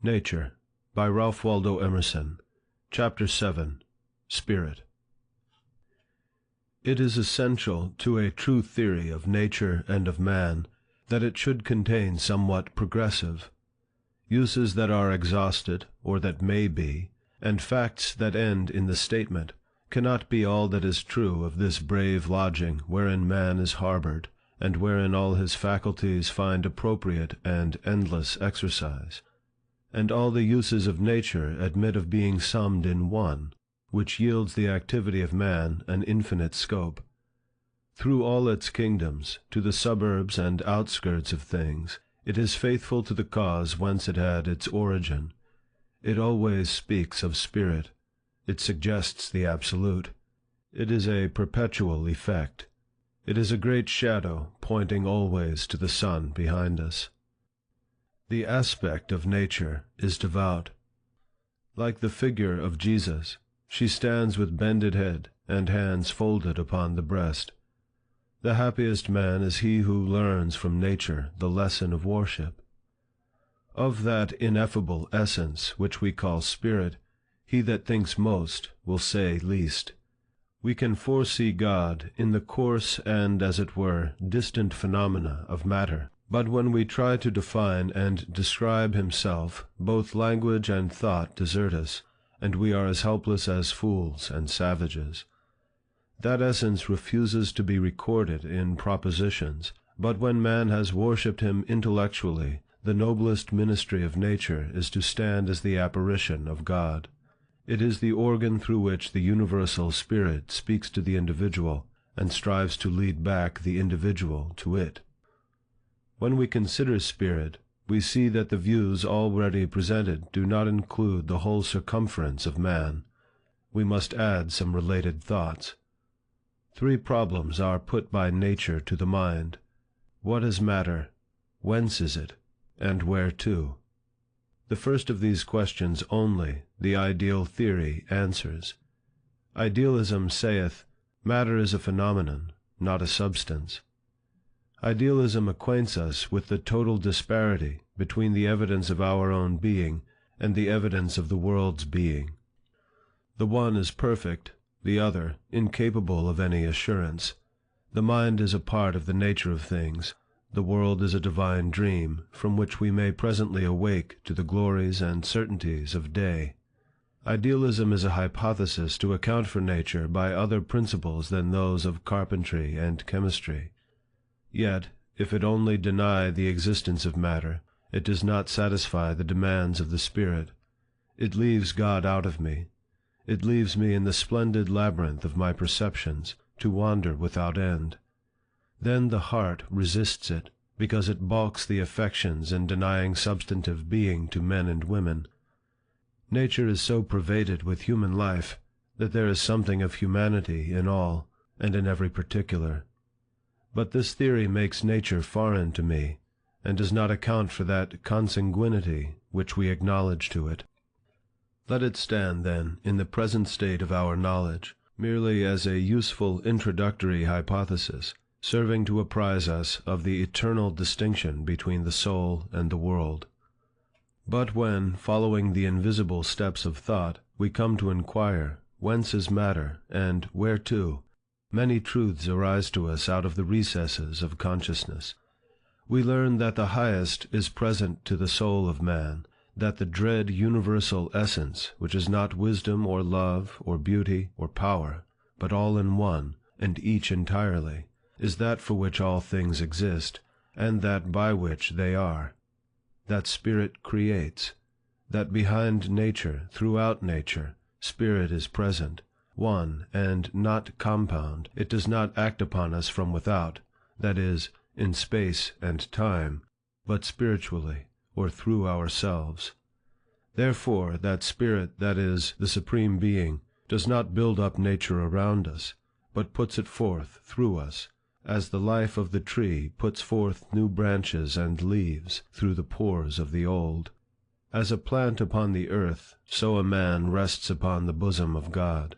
Nature, by Ralph Waldo Emerson. Chapter 7. Spirit. It is essential to a true theory of nature and of man that it should contain somewhat progressive uses that are exhausted, or that may be, and facts that end in the statement, cannot be all that is true of this brave lodging wherein man is harbored, and wherein all his faculties find appropriate and endless exercise. And all the uses of nature admit of being summed in one, which yields the activity of man an infinite scope. Through all its kingdoms, to the suburbs and outskirts of things, it is faithful to the cause whence it had its origin. It always speaks of spirit. It suggests the absolute. It is a perpetual effect. It is a great shadow pointing always to the sun behind us. The aspect of nature is devout. Like the figure of Jesus, she stands with bended head and hands folded upon the breast. The happiest man is he who learns from nature the lesson of worship. Of that ineffable essence which we call spirit, he that thinks most will say least. We can foresee God in the coarse and, as it were, distant phenomena of matter. But when we try to define and describe himself, both language and thought desert us, and we are as helpless as fools and savages. That essence refuses to be recorded in propositions, but when man has worshipped him intellectually, the noblest ministry of nature is to stand as the apparition of God. It is the organ through which the universal spirit speaks to the individual, and strives to lead back the individual to it. When we consider spirit, we see that the views already presented do not include the whole circumference of man. We must add some related thoughts. 3 problems are put by nature to the mind. What is matter? Whence is it? And where to? The first of these questions only the ideal theory answers. Idealism saith, matter is a phenomenon, not a substance. Idealism acquaints us with the total disparity between the evidence of our own being and the evidence of the world's being. The one is perfect, the other incapable of any assurance. The mind is a part of the nature of things. The world is a divine dream, from which we may presently awake to the glories and certainties of day. Idealism is a hypothesis to account for nature by other principles than those of carpentry and chemistry. Yet, if it only deny the existence of matter, it does not satisfy the demands of the spirit. It leaves God out of me. It leaves me in the splendid labyrinth of my perceptions, to wander without end. Then the heart resists it, because it balks the affections in denying substantive being to men and women. Nature is so pervaded with human life, that there is something of humanity in all, and in every particular. But this theory makes nature foreign to me, and does not account for that consanguinity which we acknowledge to it. Let it stand, then, in the present state of our knowledge, merely as a useful introductory hypothesis, serving to apprise us of the eternal distinction between the soul and the world. But when, following the invisible steps of thought, we come to inquire, whence is matter, and where to, many truths arise to us out of the recesses of consciousness. We learn that the highest is present to the soul of man, that the dread universal essence, which is not wisdom or love or beauty or power, but all in one, and each entirely, is that for which all things exist, and that by which they are. That spirit creates. That behind nature, throughout nature, spirit is present, one, and not compound. It does not act upon us from without, that is, in space and time, but spiritually, or through ourselves. Therefore, that spirit that is the Supreme Being does not build up nature around us, but puts it forth through us, as the life of the tree puts forth new branches and leaves through the pores of the old. As a plant upon the earth, so a man rests upon the bosom of God.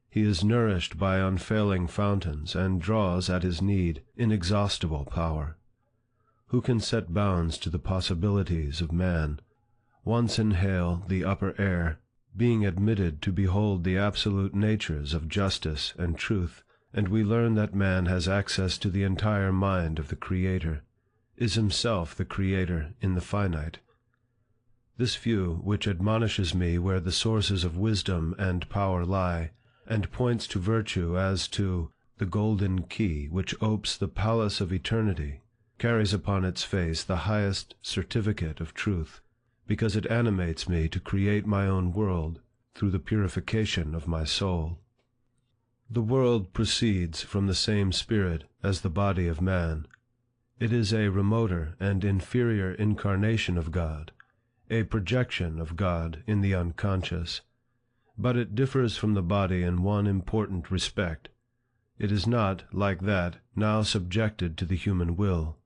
He is nourished by unfailing fountains, and draws at his need inexhaustible power. Who can set bounds to the possibilities of man? once inhale the upper air, being admitted to behold the absolute natures of justice and truth, and we learn that man has access to the entire mind of the Creator, is himself the Creator in the finite. This view, which admonishes me where the sources of wisdom and power lie, and points to virtue as to the golden key which opes the palace of eternity, carries upon its face the highest certificate of truth, because it animates me to create my own world through the purification of my soul. The world proceeds from the same spirit as the body of man. It is a remoter and inferior incarnation of God, a projection of God in the unconscious. But it differs from the body in one important respect. It is not, like that, now subjected to the human will.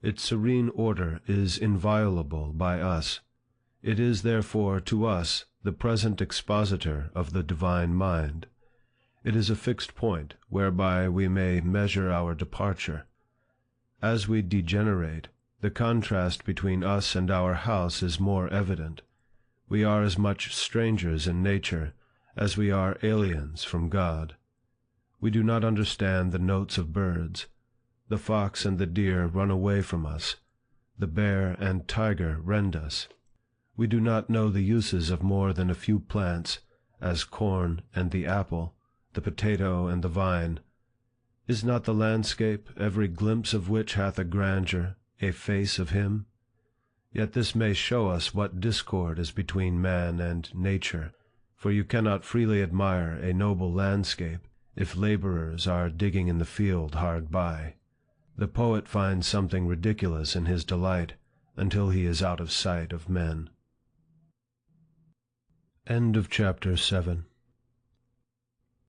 Its serene order is inviolable by us. It is, therefore, to us the present expositor of the divine mind. It is a fixed point, whereby we may measure our departure. As we degenerate, the contrast between us and our house is more evident. We are as much strangers in nature as we are aliens from God. We do not understand the notes of birds. The fox and the deer run away from us. The bear and tiger rend us. We do not know the uses of more than a few plants, as corn and the apple, the potato and the vine. Is not the landscape, every glimpse of which hath a grandeur, a face of him? Yet this may show us what discord is between man and nature, for you cannot freely admire a noble landscape if laborers are digging in the field hard by. The poet finds something ridiculous in his delight until he is out of sight of men. End of chapter 7.